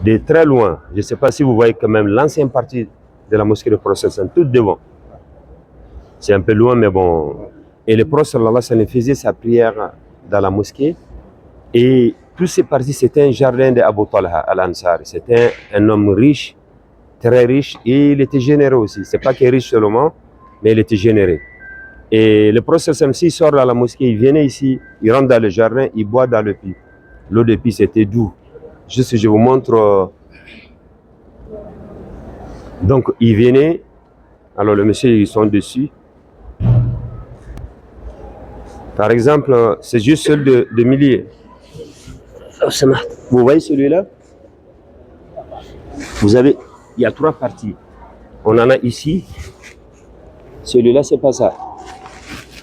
de très loin. Je ne sais pas si vous voyez quand même l'ancienne partie de la mosquée de Prophète, tout devant. C'est un peu loin, mais bon. Et le Prophète sallallahu alayhi wa sallam faisait sa prière dans la mosquée. Et toutes ces parties, c'était un jardin d'Abu Talha al-Ansari. C'était un homme riche, très riche, et il était généreux aussi. C'est pas qu'il est riche seulement, mais il était généreux. Et le Prophète sallallahu alayhi wa sallam, s'il sort de la mosquée, il venait ici, il rentre dans le jardin, il boit dans le puits. L'eau de puits, c'était doux. Juste, je vous montre. Donc, il venait. Alors, le monsieur, ils sont dessus. Par exemple, c'est juste celui de milliers. Vous voyez celui-là? Il y a 3 parties. On en a ici. Celui-là, c'est pas ça.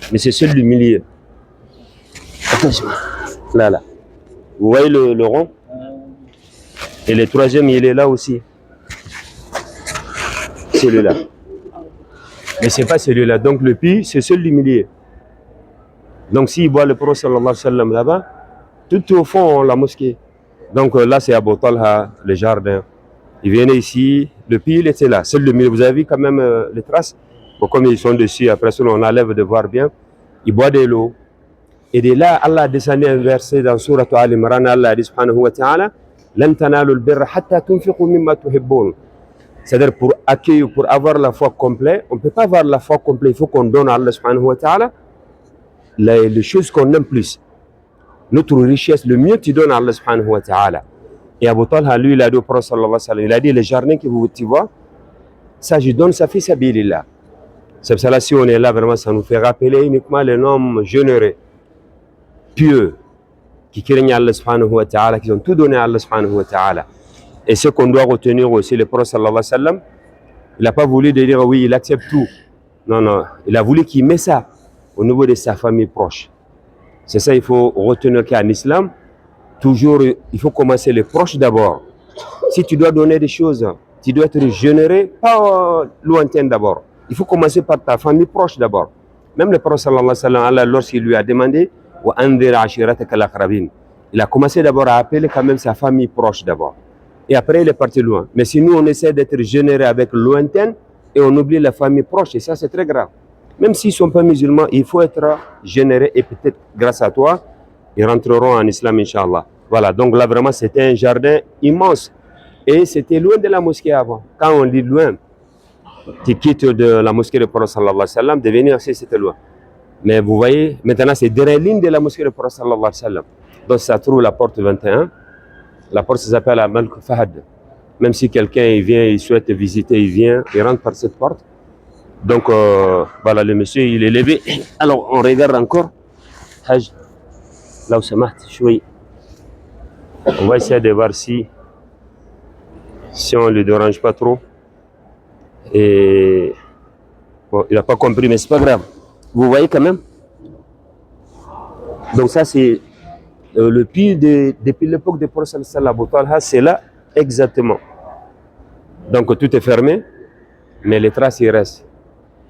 Mais c'est celui du milieu. Attention. Là. Vous voyez le rond? Et le troisième, il est là aussi. Celui-là. Mais c'est pas celui-là. Donc le puits, c'est celui du milieu. Donc s'il boit le Prophète sallallahu alayhi wa sallam là-bas, tout au fond, la mosquée. Donc là, c'est Abu Talha, le jardin. Il venait ici, le puits, il était là. Celui du milieu, vous avez vu quand même les traces? Bon, comme ils sont dessus, après ça, on enlève de voir bien. Il boit de l'eau. Et de là, Allah a descendu un verset dans Surah Al-Imran, Allah dit subhanahu wa ta'ala, Lan tanalu al-birra hatta tunfiqu mimma tuhibbun. C'est-à-dire pour accueillir, pour avoir la foi complète, on ne peut pas avoir la foi complète, il faut qu'on donne à Allah subhanahu wa ta'ala les choses qu'on aime plus. Notre richesse, le mieux tu donnes à Allah subhanahu wa ta'ala. Et Abu Talha, lui, il a dit au Prophète sallallahu alayhi wa sallam, il a dit, les jardins que tu vois, ça je donne, ça fait sabilillah. C'est pour ça là, si on est là, vraiment, ça nous fait rappeler uniquement les noms généreux, pieux, qui craignent Allah subhanahu wa ta'ala, qui ont tout donné à Allah subhanahu wa ta'ala. Et ce qu'on doit retenir aussi, le Prophète sallallahu alayhi wa sallam, il n'a pas voulu dire oui, il accepte tout. Non, il a voulu qu'il mette ça au niveau de sa famille proche. C'est ça, il faut retenir qu'en islam, toujours, il faut commencer les proches d'abord. Si tu dois donner des choses, tu dois être généreux, pas lointain d'abord. Il faut commencer par ta famille proche d'abord. Même le Prophète sallallahu alayhi wa sallam, lorsqu'il lui a demandé, il a commencé d'abord à appeler quand même sa famille proche d'abord. Et après, il est parti loin. Mais si nous, on essaie d'être généreux avec lointain et on oublie la famille proche, et ça, c'est très grave. Même s'ils ne sont pas musulmans, il faut être généreux et peut-être, grâce à toi, ils rentreront en islam, Inch'Allah. Voilà, donc là, vraiment, c'était un jardin immense. Et c'était loin de la mosquée avant. Quand on dit loin, tu quittes de la mosquée de Prophète sallallahu alayhi wa sallam, de venir ici, c'était loin. Mais vous voyez, maintenant, c'est derrière ligne de la mosquée de Prophète sallallahu alayhi wa sallam. Donc, ça trouve la porte 21. La porte s'appelle la Malk Fahad. Même si quelqu'un vient, il souhaite visiter, il vient, il rentre par cette porte. Donc, voilà, le monsieur, il est levé. Alors, on regarde encore. Hajj. Là où c'est mat, choui. On va essayer de voir si on ne le dérange pas trop. Et bon, il n'a pas compris, mais c'est pas grave. Vous voyez quand même? Donc, ça, c'est le puits depuis l'époque de Prophète sallallahu alayhi wa sallam, c'est là exactement. Donc tout est fermé, mais les traces y restent.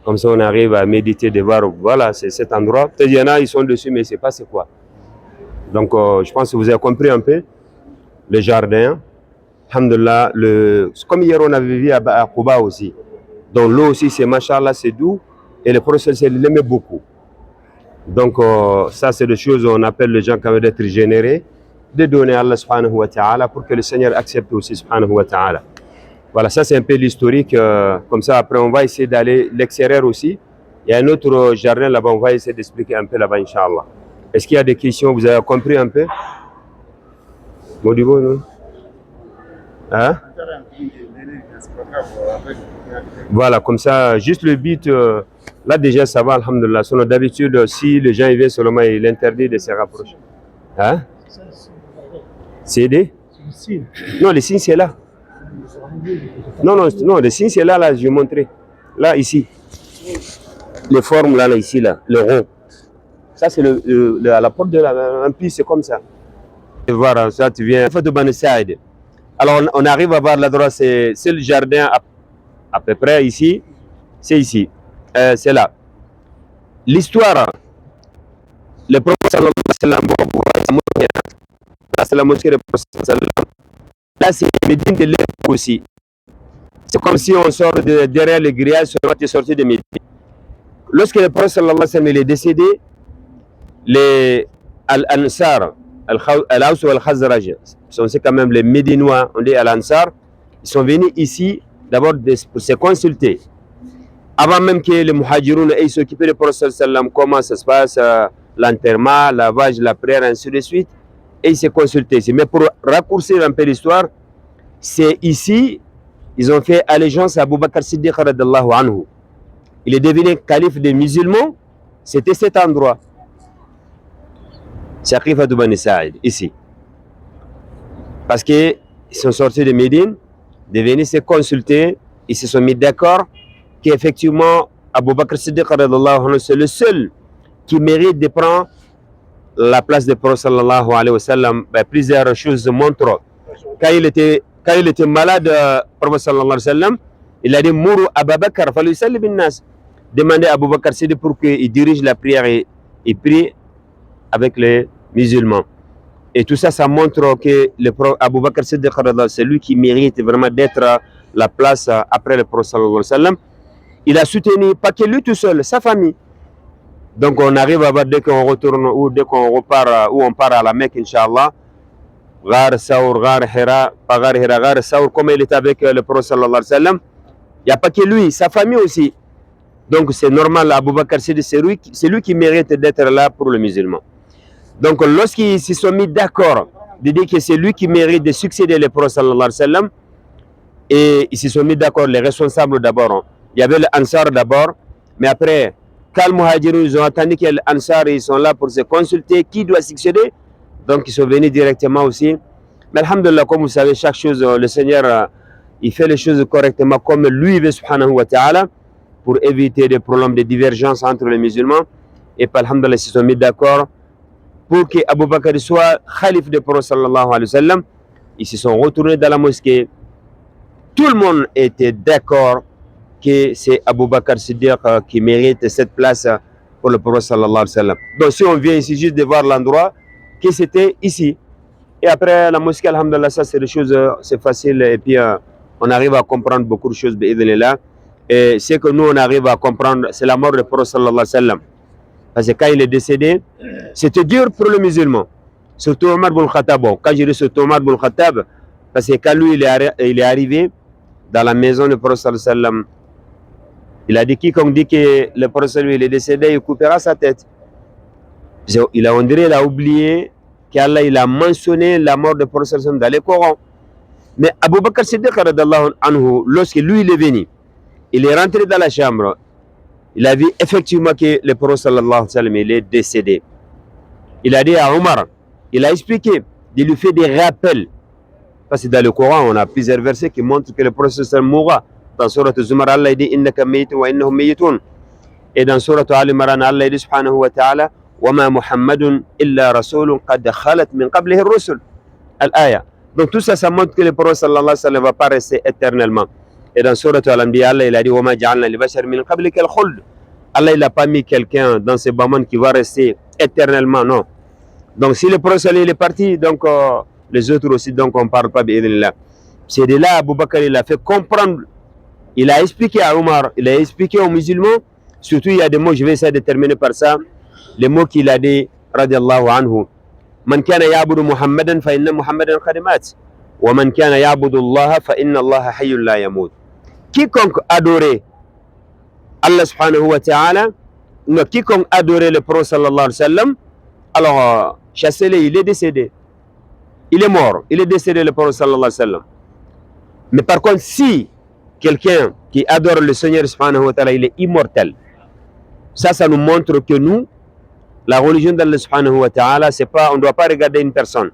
Comme ça on arrive à méditer, de voir, voilà, c'est cet endroit. Peut-être il y en a, ils sont dessus, mais je ne sais pas c'est quoi. Donc je pense que vous avez compris un peu le jardin. Alhamdulillah, comme hier on avait vu à Quba aussi. Donc l'eau aussi, c'est machallah, c'est doux. Et le Prophète il l'aimait beaucoup. Donc ça c'est des choses on appelle les gens quand même d'être généreux, de donner à Allah subhanahu wa ta'ala pour que le Seigneur accepte aussi subhanahu wa ta'ala. Voilà, ça c'est un peu l'historique. Comme ça après on va essayer d'aller l'extérieur aussi. Il y a un autre jardin là-bas, on va essayer d'expliquer un peu là-bas, Inch'Allah. Est-ce qu'il y a des questions? Vous avez compris un peu? Modibo, non? Hein? Voilà, comme ça, juste le but, là déjà ça va, alhamdulillah. Sinon d'habitude, si les gens y viennent seulement, il interdit de se rapprocher. Hein? C'est des? Non, le signe c'est là. Non, le signe c'est là, je vais montrer. Là, ici. Les formes là, ici, là, le rond. Ça c'est à la porte de un puits, c'est comme ça. Et voilà, ça tu viens. Alors on arrive à voir la droite, c'est le jardin à peu près ici. C'est ici. C'est là. L'histoire, le prophète sallallahu alayhi wa sallam, c'est la mosquée du prophète sallallahu alayhi wa sallam. Médine de l'époque aussi. C'est comme si on sort derrière les grillages, seulement tu es sorti de Médine. Lorsque le prophète sallallahu alayhi wa sallam est décédé, les Al-Ansar, Al-Aws ou Al-Khazraj, c'est quand même les Médinois, on dit Al-Ansar, ils sont venus ici d'abord pour se consulter. Avant même que les Muhajiroun aient s'occuper du prophète sallallahu alayhi wa sallam, comment ça se passe, l'enterrement, la lavage, la prière, ainsi de suite, et ils se consultaient ici. Mais pour raccourcir un peu l'histoire, c'est ici, ils ont fait allégeance à Abu Bakr Siddiq radhiyallahu anhu. Il est devenu calife des musulmans, c'était cet endroit. Saqifat Bani Sa'id, ici. Parce qu'ils sont sortis de Médine, de venir se consulter, ils se sont mis d'accord qu'effectivement, Abu Bakr Siddiq, c'est le seul qui mérite de prendre la place du prophète sallallahu alayhi wa sallam. Plusieurs choses montrent. Quand il était malade, prophète sallallahu alayhi wa sallam, il a dit Mourou Abu Bakr, falusalli bin nas. Demandez à Abu Bakr Siddiq pour qu'il dirige la prière et prie avec les musulmans. Et tout ça, ça montre que Abu Bakr Siddiq, c'est lui qui mérite vraiment d'être la place après le prophète sallallahu alayhi wa sallam. Il a soutenu, pas que lui tout seul, sa famille. Donc on arrive à voir dès qu'on retourne ou dès qu'on repart, ou on part à la Mecque, Inch'Allah, Ghar Saour, Ghar Hira, pas Ghar Hira, Ghar Saour, comme il était avec le prophète sallallahu alayhi wa sallam, il n'y a pas que lui, sa famille aussi. Donc c'est normal, Abu Bakr Siddiq, c'est lui qui mérite d'être là pour le musulman. Donc lorsqu'ils se sont mis d'accord de dire que c'est lui qui mérite de succéder le prophète sallallahu alayhi wa sallam, et ils se sont mis d'accord, les responsables d'abord, il y avait les Ansar d'abord, mais après, quand les Muhajirun, ils ont attendu que les Ansar, ils sont là pour se consulter qui doit succéder, donc ils sont venus directement aussi. Mais alhamdulillah, comme vous savez, chaque chose, le Seigneur, il fait les choses correctement comme lui veut, subhanahu wa ta'ala, pour éviter des problèmes de divergence entre les musulmans. Et puis alhamdulillah, ils se sont mis d'accord pour que Abu Bakr soit khalife du prophète sallallahu alayhi wa sallam. Ils se sont retournés dans la mosquée. Tout le monde était d'accord que c'est Abu Bakr Siddiq qui mérite cette place pour le prophète sallallahu alayhi wa sallam. Donc si on vient ici juste de voir l'endroit, que c'était ici. Et après la mosquée, alhamdulillah, ça c'est des choses, c'est facile. Et puis on arrive à comprendre beaucoup de choses, bi'idhnillah. Et ce que nous on arrive à comprendre, c'est la mort du prophète sallallahu alayhi wa sallam. Parce que quand il est décédé, c'était dur pour le musulman. Surtout Omar ibn Khattab. Bon, quand je dis surtout Omar ibn Khattab, parce que quand lui il est arrivé dans la maison du prophète sallallahu alayhi wa sallam, il a dit quiconque dit que le prophète il est décédé, il coupera sa tête. On dirait qu'il a oublié qu'Allah il a mentionné la mort du prophète dans le Coran. Mais Abu Bakr Siddiq, lorsque lui il est venu, il est rentré dans la chambre, il a vu effectivement que le prophète sallallahu alayhi wa sallam il est décédé. Il a dit à Omar, il a expliqué, il lui fait des rappels. Parce que dans le Coran, on a plusieurs versets qui montrent que le prophète mourra. Dans Surah Zumar, Allah dit innaka mayitun wa innahum mayitun. Et dans Surah Al-Imran, Allah dit subhanahu wa ta'ala وما محمد إلا رسول قد خلت من قبله الرسل. Al-Aya. Donc tout ça, ça montre que le prophète sallallahu alayhi wa sallam ne va pas rester éternellement. Et dans Surah Al-Anbiya, Allah il a dit وما جعلنا لبشر من قبلك الخلد. Allah il n'a pas mis quelqu'un dans ce bas-monde qui va rester éternellement, non. Donc si le prophète il est parti, donc les autres aussi, donc on ne parle pas bi'idhnillah. C'est de là Abu Bakr il a fait comprendre. Il a expliqué à Omar, il a expliqué aux musulmans, surtout il y a des mots, je vais essayer de terminer par ça, les mots qu'il a dit, radiallahu anhu. Man kana ya'budu Muhammadan fa inna Muhammadan qad mat. Wa man kana ya'budu Allah fa inna Allah hayyun la yamut. Quiconque adorait Allah subhanahu wa ta'ala, quiconque adorait le prophète sallallahu alayhi wa sallam, alors chassez-le, il est décédé. Il est mort, il est décédé le prophète sallallahu alayhi wa sallam. Mais par contre, si quelqu'un qui adore le Seigneur subhanahu wa ta'ala, il est immortel. Ça nous montre que nous, la religion d'Allah subhanahu wa ta'ala, c'est pas, on ne doit pas regarder une personne.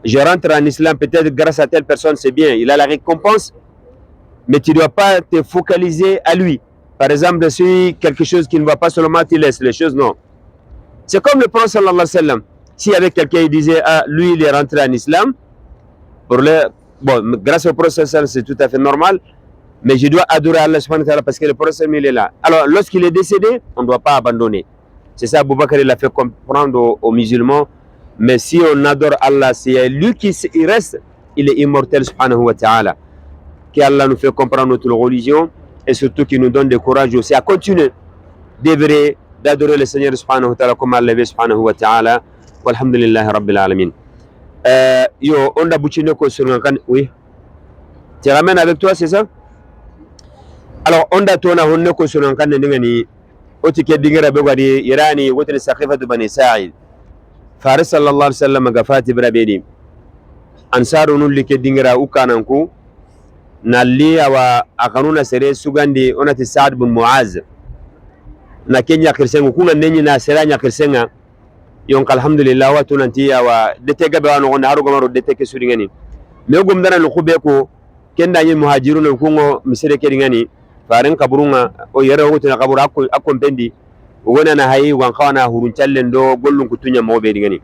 Je rentre en islam, peut-être grâce à telle personne, c'est bien, il a la récompense, mais tu ne dois pas te focaliser à lui. Par exemple, si quelque chose qui ne va pas seulement, tu laisses les choses, non. C'est comme le prophète sallallahu alayhi wa sallam. S'il y avait quelqu'un qui disait, ah, lui, il est rentré en islam, bon, grâce au prophète sallallahu alayhi wa sallam, c'est tout à fait normal, mais je dois adorer Allah subhanahu wa ta'ala parce que le prophète il est là. Alors, lorsqu'il est décédé, on ne doit pas abandonner. C'est ça, Abu Bakr, il a fait comprendre aux musulmans. Mais si on adore Allah, c'est lui qui reste, il est immortel subhanahu wa ta'ala. Qu'Allah nous fait comprendre notre religion et surtout qu'il nous donne du courage aussi à continuer d'œuvrer, d'adorer le Seigneur subhanahu wa ta'ala comme Allah subhanahu wa ta'ala. Walhamdulillah rabbil alamin. Yo, on a bouchiné quoi sur un oui. Tu ramènes avec toi, c'est ça? Alors, on a tourné on a quoi sur un canne d'ingani. Otike dingira begwadi irani wote saqifatu bani sa'id. Faris sallallahu alayhi wa sallam gafati brabedi. Ansaru nulli ke dingira ukananku. Nali awa akanuna sere sugandi onati Sa'd bin Mu'az. Na Kenya kirsengu kuna nenyi na seranya kirsenga. Yonk alhamdulillah watu nanti awa detega be wano na haru gamaro deteke suringani. Meugum dana lukube ko kenda yin muhajirun kungo misere keringani. Farin kaburunga o yere wote na kabura akompendi. Wona na hayi wan kawana hurun challendo gollun kutunya mobe digani.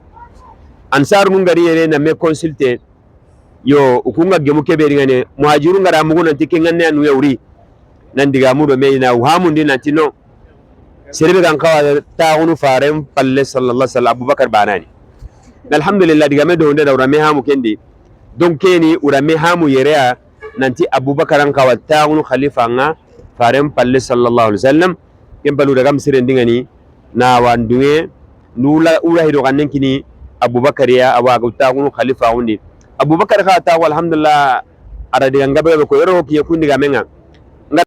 Ansar nungari yere na me consulter yo ukunga gemu kebe ngane muhajirun ngara mugo nanti kenganne anu yawri nan diga mudo me na hamu ndi nanti no serbe kan kawa taunu faren palle sallallahu alaihi wasallam Abubakar banani alhamdulillah diga me do nda urame hamu kendi donc keni urame hamu yerea nanti Abubakar an kawa taunu khalifa nga faren palle sallallahu alaihi wasallam kembalu daga msire ndingani na wanduwe nula ura hido kanen kini Abubakar ya awa taunu khalifa undi Abubakar ka ta alhamdulillah ara diga ngabe ko yoro ki yakundi ga menga